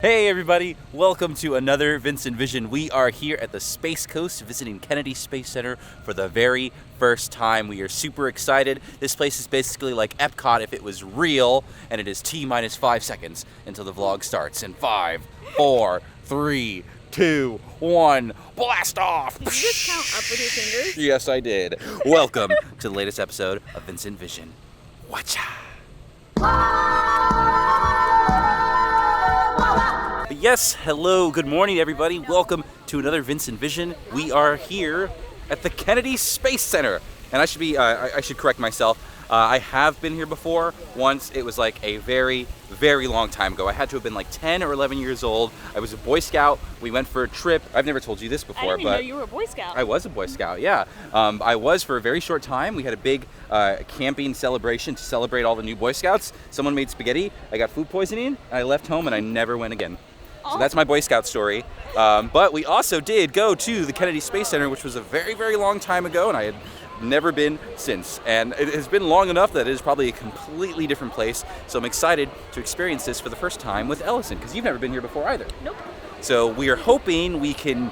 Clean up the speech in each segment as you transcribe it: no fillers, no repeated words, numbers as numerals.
Hey everybody, welcome to another VincentVision. We are here at the Space Coast visiting Kennedy Space Center for the very first time. We are super excited. This place is basically like Epcot if it was real, and it is T-minus 5 seconds until the vlog starts. In 5, 4, 3, 2, 1, blast off! Did you just count up with your fingers? Yes, I did. Welcome to the latest episode of VincentVision. Wachow! Yes, hello, good morning everybody. Welcome to another VincentVision. We are here at the Kennedy Space Center. And I should correct myself. I have been here before. Once, it was like a very, very long time ago. I had to have been like 10 or 11 years old. I was a Boy Scout. We went for a trip. I've never told you this before, I didn't even but know you were a Boy Scout. I was a Boy Scout, yeah. I was for a very short time. We had a big camping celebration to celebrate all the new Boy Scouts. Someone made spaghetti. I got food poisoning. And I left home and I never went again. So that's my Boy Scout story. But we also did go to the Kennedy Space Center, which was a very, very long time ago, and I had never been since. And it has been long enough that it is probably a completely different place. So I'm excited to experience this for the first time with Ellison, because you've never been here before either. Nope. So we are hoping we can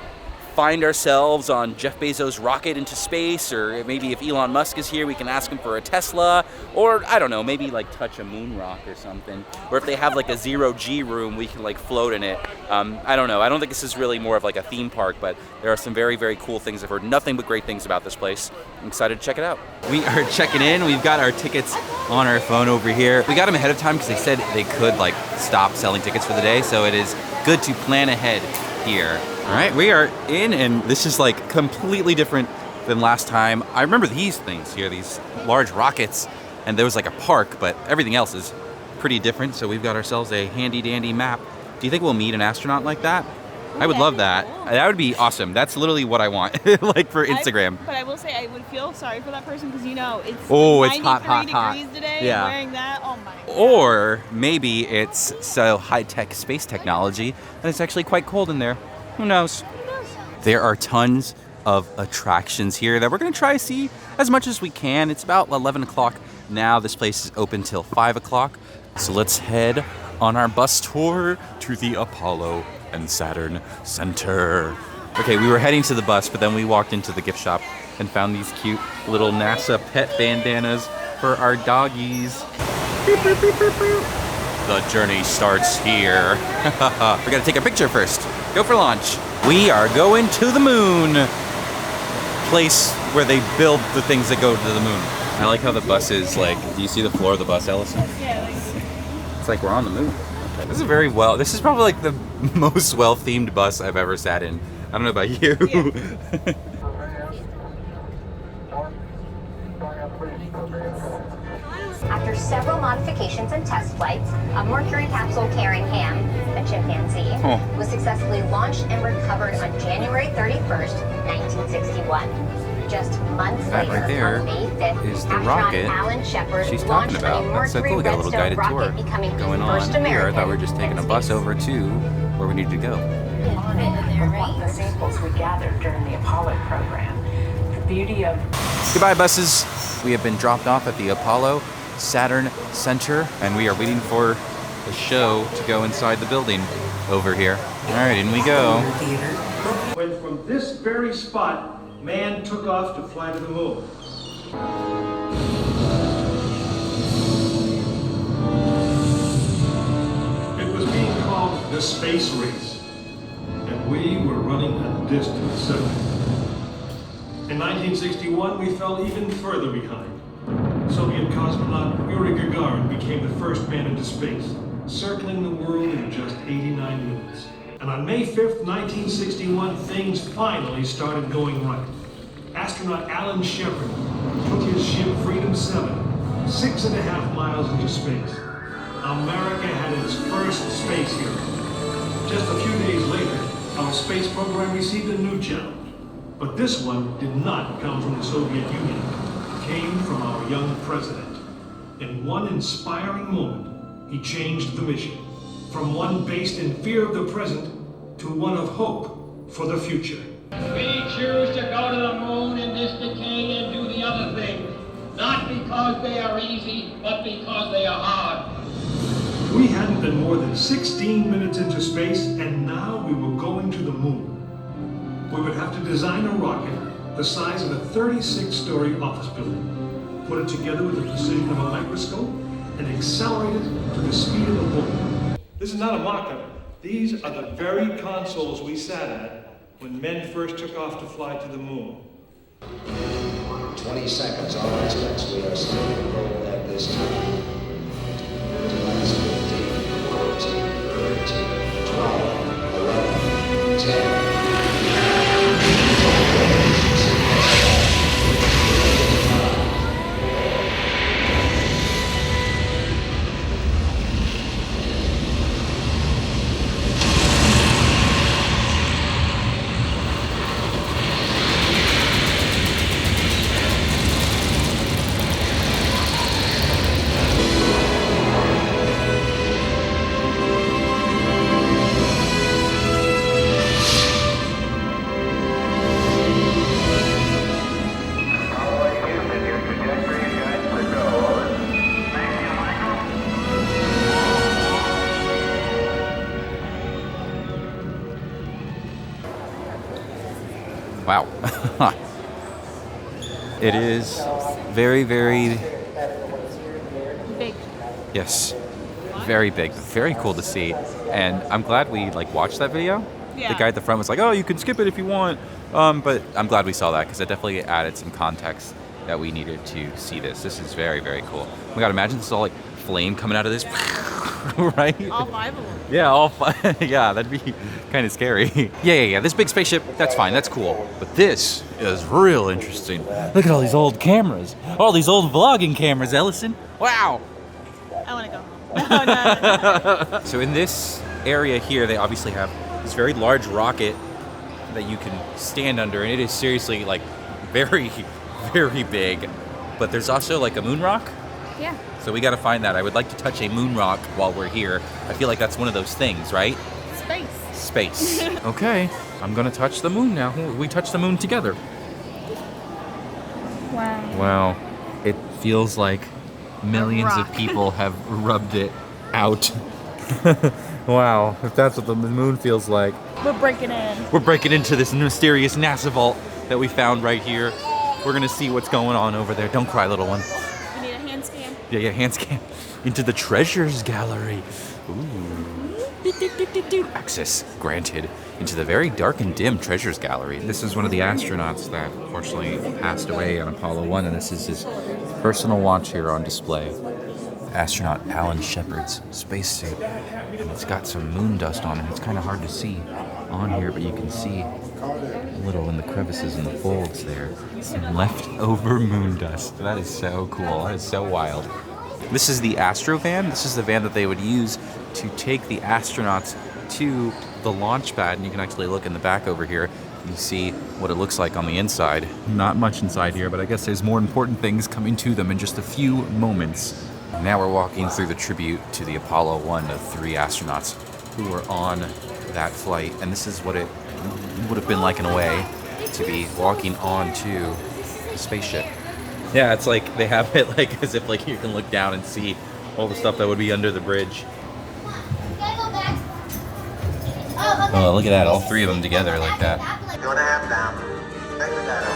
find ourselves on Jeff Bezos' rocket into space, or maybe if Elon Musk is here, we can ask him for a Tesla, or I don't know, maybe like touch a moon rock or something. Or if they have like a zero-G room, we can like float in it. I don't know. I don't think this is really more of like a theme park, but there are some very, very cool things. I've heard nothing but great things about this place. I'm excited to check it out. We are checking in. We've got our tickets on our phone over here. We got them ahead of time because they said they could like stop selling tickets for the day, so it is good to plan ahead here. All right, we are in, and this is like completely different than last time. I remember these things here, these large rockets, and there was like a park, but everything else is pretty different. So we've got ourselves a handy dandy map. Do you think we'll meet an astronaut like that? I would love that. Cool. That would be awesome. That's literally what I want, like for Instagram. But I will say, I would feel sorry for that person because it's It's 93 hot. degrees today. Yeah. And wearing that, oh my God. Or maybe it's so high-tech space technology and it's actually quite cold in there. Who knows? There are tons of attractions here that we're going to try to see as much as we can. It's about 11 o'clock now. This place is open till 5 o'clock. So let's head on our bus tour to the Apollo and Saturn Center. Okay, we were heading to the bus, but then we walked into the gift shop and found these cute little NASA pet bandanas for our doggies. Beep, beep, beep, beep, beep. The journey starts here. We gotta take a picture first. Go for launch. We are going to the moon. Place where they build the things that go to the moon. I like how the bus is like, do you see the floor of the bus, Ellison? Yeah, It's like we're on the moon. This is probably like the most well-themed bus I've ever sat in. I don't know about you. Yeah. After several modifications and test flights, a Mercury capsule carrying Ham, a chimpanzee, was successfully launched and recovered on January 31st, 1961. Just months That later, right there on May 5th, is the astronaut rocket Alan Shepard she's launched talking about. a That's so Mercury cool. We got a little Redstone guided tour rocket, becoming the going first on here. I American thought we were just taking a in bus space. over to where we needed to go. From what the samples we gathered during the Apollo program. The beauty of Goodbye, buses. We have been dropped off at the Apollo Saturn Center, and we are waiting for the show to go inside the building over here. All right, in we go. When from this very spot, man took off to fly to the moon. It was being called the space race, and we were running a distant second. In 1961, we fell even further behind. Soviet cosmonaut Yuri Gagarin became the first man into space, circling the world in just 89 minutes. And on May 5th, 1961, things finally started going right. Astronaut Alan Shepard took his ship Freedom 7 6.5 miles into space. America had its first space hero. Just a few days later, our space program received a new challenge. But this one did not come from the Soviet Union. It came from our young president. In one inspiring moment, he changed the mission. From one based in fear of the present to one of hope for the future. We choose to go to the moon in this decade and do the other things, not because they are easy, but because they are hard. We hadn't been more than 16 minutes into space, and now we were going to the moon. We would have to design a rocket the size of a 36-story office building, put it together with the precision of a microscope, and accelerate it to the speed of a bullet. This is not a mock-up. These are the very consoles we sat at when men first took off to fly to the moon. 20 seconds on our specs. We are still in roll at this time. 15, 14, 13, 12, 11, 10. Wow. It is very, very Big. yes, very big, very cool to see, and I'm glad we like watched that video. Yeah. The guy at the front was like, "Oh, you can skip it if you want," but I'm glad we saw that because it definitely added some context that we needed to see this. This is very, very cool. Oh my God, imagine this all like flame coming out of this, right? All 5 of them. Yeah, all five. Yeah, that'd be kind of scary. Yeah. This big spaceship, that's fine, that's cool. But this is real interesting. Look at all these old cameras, all these old vlogging cameras, Ellison. Wow. I want to go home. No. So in this area here, they obviously have this very large rocket that you can stand under, and it is seriously like very, very big. But there's also like a moon rock. Yeah. So we got to find that. I would like to touch a moon rock while we're here. I feel like that's one of those things, right? Space. Okay, I'm gonna touch the moon now. We touch the moon together. Wow. Wow, it feels like millions of rock. people have rubbed it out. Wow, if that's what the moon feels like. We're breaking in. We're breaking into this mysterious NASA vault that we found right here. We're gonna see what's going on over there. Don't cry, little one. We need a hand scan. Yeah, hand scan into the treasures gallery. Ooh. Access granted into the very dark and dim treasures gallery. This is one of the astronauts that unfortunately passed away on Apollo 1, and this is his personal watch here on display. Astronaut Alan Shepard's spacesuit, and it's got some moon dust on it. It's kind of hard to see on here, but you can see a little in the crevices and the folds there. Some leftover moon dust. That is so cool. That is so wild. This is the Astro van. This is the van that they would use to take the astronauts to the launch pad, and you can actually look in the back over here. You see what it looks like on the inside. Not much inside here, but I guess there's more important things coming to them in just a few moments. Now we're walking through the tribute to the Apollo 1 of 3 astronauts who were on that flight, and this is what it would have been like in a way to be walking onto the spaceship. Yeah, it's like they have it like as if like you can look down and see all the stuff that would be under the bridge. Oh, look at that, all 3 of them together like that. Go to half down. Take the data.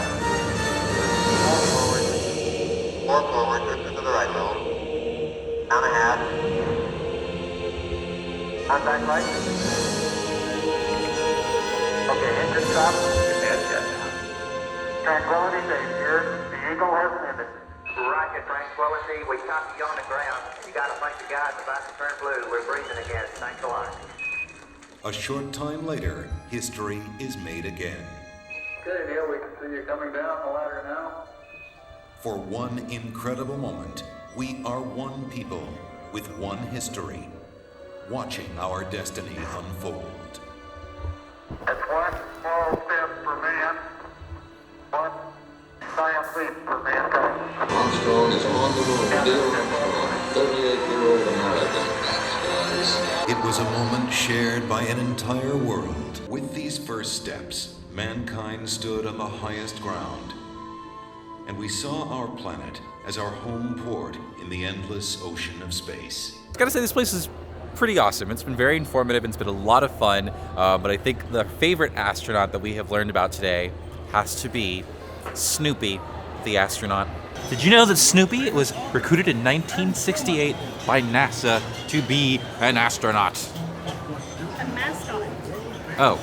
More forward, drift to the right roll. Down a half. Contact light. Okay, engine stop. Tranquility Base here. The Eagle has landed. Rocket Tranquility, we copy you on the ground. You got a bunch of guys about to turn blue. We're breathing again. Thanks a lot. A short time later, history is made again. Okay, Neil, we can see you coming down the ladder now. For one incredible moment, we are one people with one history, watching our destiny unfold. It's one small step for man, one giant leap for mankind. Armstrong is on the moon. Neil Armstrong, 38-year-old American. It was a moment shared by an entire world. With these first steps, mankind stood on the highest ground, and we saw our planet as our home port in the endless ocean of space. I gotta say, this place is pretty awesome. It's been very informative. It's been a lot of fun. But I think the favorite astronaut that we have learned about today has to be Snoopy the Astronaut. Did you know that Snoopy was recruited in 1968 by NASA to be an astronaut? A mascot. Oh,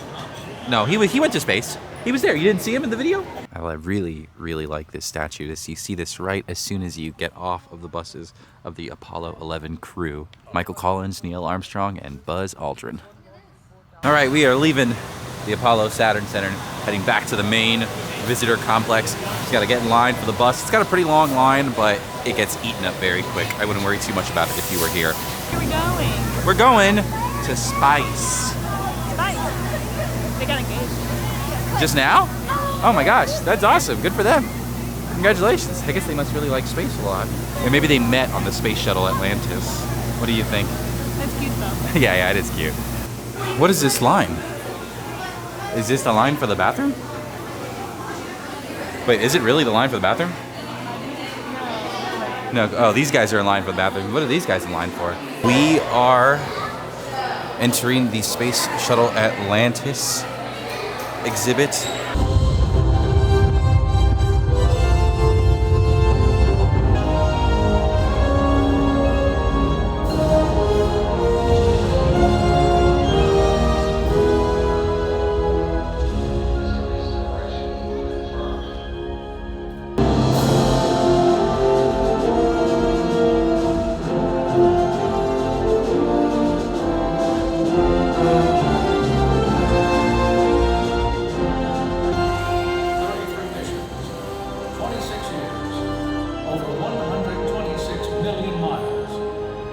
no, he went to space. He was there. You didn't see him in the video? I really, really like this statue. You see this right as soon as you get off of the buses of the Apollo 11 crew. Michael Collins, Neil Armstrong, and Buzz Aldrin. All right, we are leaving the Apollo Saturn Center, heading back to the main visitor complex. Just gotta get in line for the bus. It's got a pretty long line, but it gets eaten up very quick. I wouldn't worry too much about it if you were here. Where are we going? We're going to Spice. Spice. They got engaged. Just now? Oh my gosh, that's awesome. Good for them. Congratulations. I guess they must really like space a lot. Or maybe they met on the space shuttle Atlantis. What do you think? That's cute though. Yeah, it is cute. What is this line? Is this the line for the bathroom? Wait, is it really the line for the bathroom? No. Oh, these guys are in line for the bathroom. What are these guys in line for? We are entering the Space Shuttle Atlantis exhibit.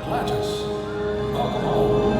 Atlantis, welcome home.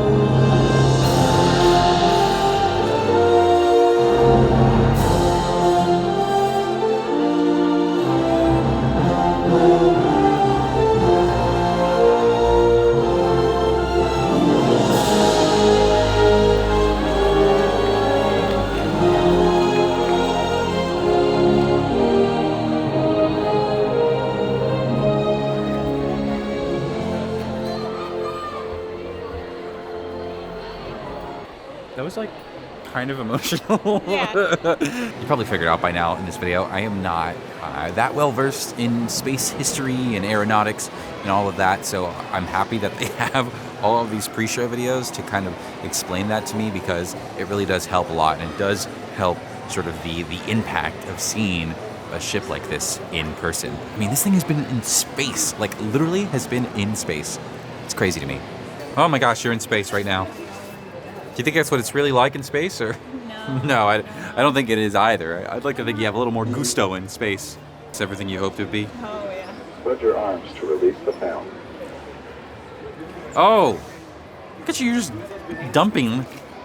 That was like kind of emotional. Yeah. You probably figured out by now in this video, I am not that well versed in space history and aeronautics and all of that, so I'm happy that they have all of these pre-show videos to kind of explain that to me, because it really does help a lot, and it does help sort of the impact of seeing a ship like this in person. I mean, this thing has been in space, like literally has been in space. It's crazy to me. Oh my gosh, you're in space right now. Do you think that's what it's really like in space, or? No. No, I don't think it is either. I'd like to think you have a little more gusto in space. It's everything you hoped it would be. Oh, yeah. Spread your arms to release the film. Oh, look at you, you're just dumping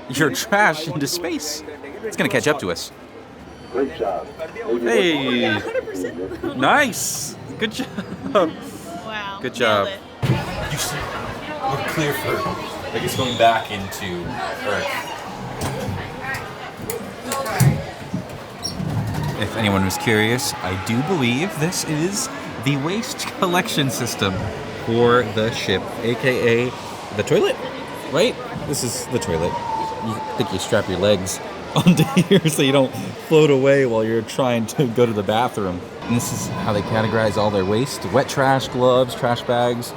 your trash into space. It's gonna catch up to us. Great job. Hey, Yeah, 100%. nice. Good job. Wow. Good job. Nailed it. You see, we're clear for, I guess, going back into Earth. If anyone was curious, I do believe this is the waste collection system for the ship, aka the toilet, right? This is the toilet. I think you strap your legs onto here so you don't float away while you're trying to go to the bathroom. And this is how they categorize all their waste: wet trash, gloves, trash bags.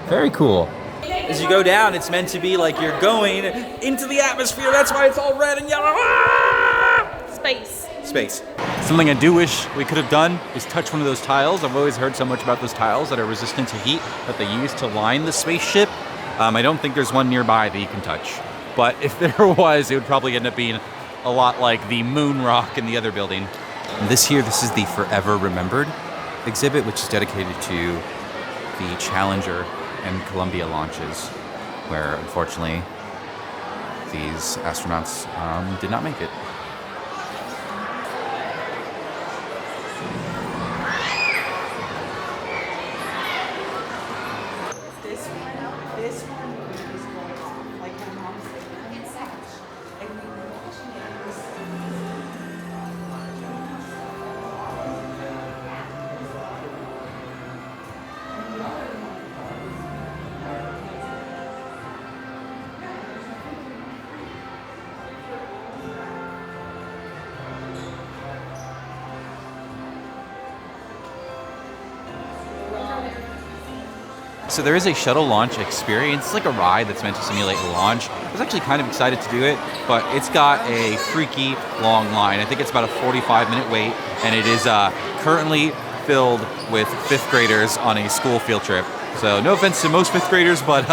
Very cool. As you go down, it's meant to be like you're going into the atmosphere. That's why it's all red and yellow. Space. Space. Something I do wish we could have done is touch one of those tiles. I've always heard so much about those tiles that are resistant to heat that they use to line the spaceship. I don't think there's one nearby that you can touch. But if there was, it would probably end up being a lot like the moon rock in the other building. And this is the Forever Remembered exhibit, which is dedicated to the Challenger and Columbia launches, where unfortunately these astronauts did not make it. So there is a shuttle launch experience. It's like a ride that's meant to simulate a launch. I was actually kind of excited to do it, but it's got a freaky long line. I think it's about a 45-minute wait, and it is currently filled with 5th graders on a school field trip. So no offense to most 5th graders, but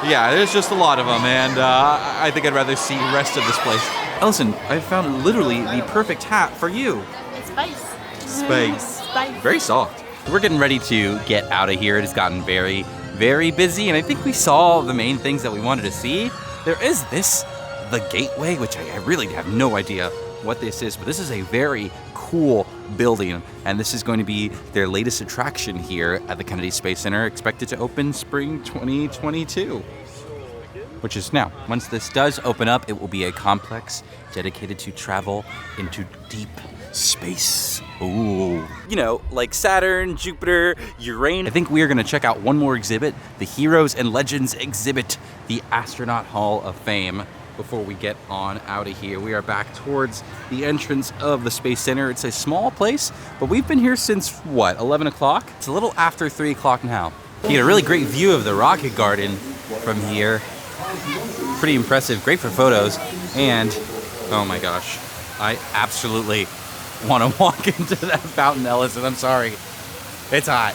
yeah, there's just a lot of them, and I think I'd rather see the rest of this place. Ellison, I found literally the perfect hat for you. Space. Space. Space. Very soft. We're getting ready to get out of here. It has gotten very, very busy, and I think we saw the main things that we wanted to see. There is this, the Gateway, which I really have no idea what this is, but this is a very cool building, and this is going to be their latest attraction here at the Kennedy Space Center, expected to open spring 2022, which is now. Once this does open up, it will be a complex dedicated to travel into deep space. Ooh. You know, like Saturn, Jupiter, Uranus. I think we are going to check out one more exhibit, the Heroes and Legends exhibit, the Astronaut Hall of Fame, before we get on out of here. We are back towards the entrance of the Space Center. It's a small place, but we've been here since, what, 11 o'clock? It's a little after 3 o'clock now. You get a really great view of the rocket garden from here. Pretty impressive, great for photos, and oh my gosh, I absolutely want to walk into that fountain, Ellison. I'm sorry. It's hot.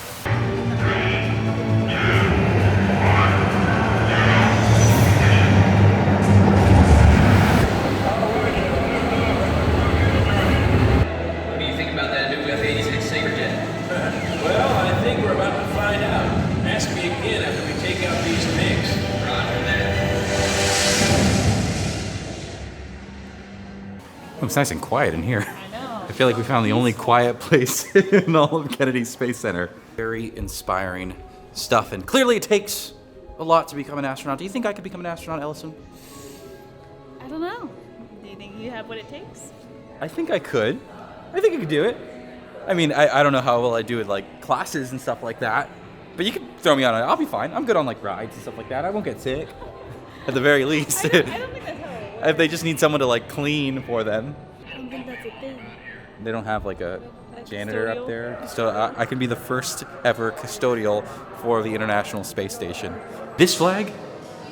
What do you think about that new F-86 Sabre jet? Well, I think we're about to find out. Ask me again after we take out these pigs. Roger that. Oh, it's nice and quiet in here. I feel like we found the only quiet place in all of Kennedy Space Center. Very inspiring stuff, and clearly it takes a lot to become an astronaut. Do you think I could become an astronaut, Ellison? I don't know. Do you think you have what it takes? I think I could. I think I could do it. I mean, I don't know how well I do with like classes and stuff like that, but you can throw me on it. I'll be fine. I'm good on like rides and stuff like that. I won't get sick, at the very least. I don't think that's how it works. If they just need someone to like clean for them. I don't think that's a thing. They don't have like a janitor custodial? up there. So I can be the first ever custodial for the International Space Station. This flag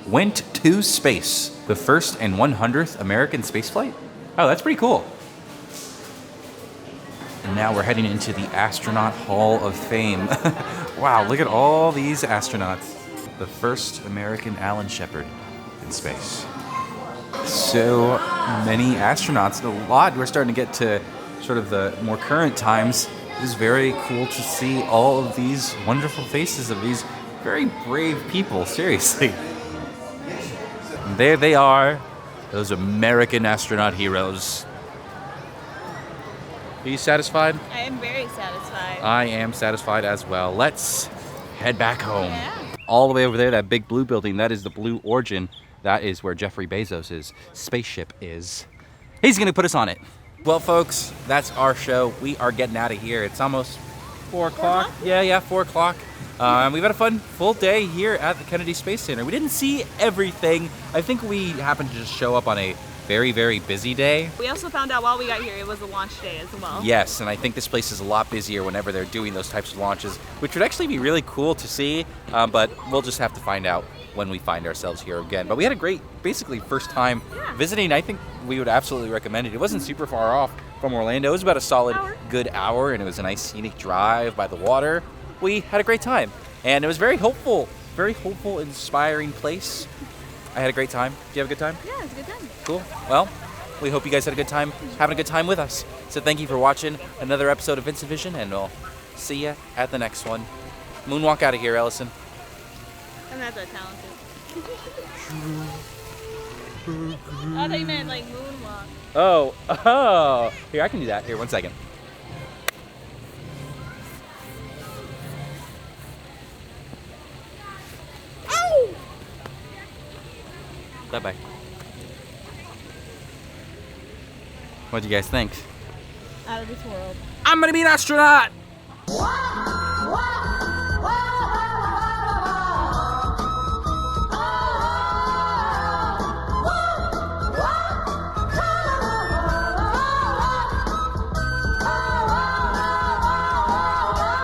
went to space. The first and 100th American spaceflight? Oh, that's pretty cool. And now we're heading into the Astronaut Hall of Fame. Wow, look at all these astronauts. The first American Alan Shepard in space. So many astronauts, a lot. We're starting to get to sort of the more current times. It is very cool to see all of these wonderful faces of these very brave people, seriously. And there they are, those American astronaut heroes. Are you satisfied? I am very satisfied. I am satisfied as well. Let's head back home. Yeah. All the way over there, that big blue building, that is the Blue Origin. That is where Jeffrey Bezos' spaceship is. He's gonna put us on it. Well, folks, that's our show. We are getting out of here. It's almost 4 o'clock. Yeah, 4 o'clock. We've had a fun full day here at the Kennedy Space Center. We didn't see everything. I think we happened to just show up on a very, very busy day. We also found out while we got here it was a launch day as well. Yes, and I think this place is a lot busier whenever they're doing those types of launches, which would actually be really cool to see, but we'll just have to find out when we find ourselves here again. But we had a great, basically first time visiting. I think we would absolutely recommend it. It wasn't super far off from Orlando. It was about a solid good hour, and it was a nice scenic drive by the water. We had a great time, and it was very hopeful, inspiring place. I had a great time. Did you have a good time? Yeah, it was a good time. Cool. Well, we hope you guys had a good time, having a good time with us. So thank you for watching another episode of VincentVision, and we'll see you at the next one. Moonwalk out of here, Ellison. I'm not that talented. I thought you meant like moonwalk. Oh. Here, I can do that. Here, 1 second. Ow! Bye-bye. What do you guys think? Out of this world. I'm gonna be an astronaut!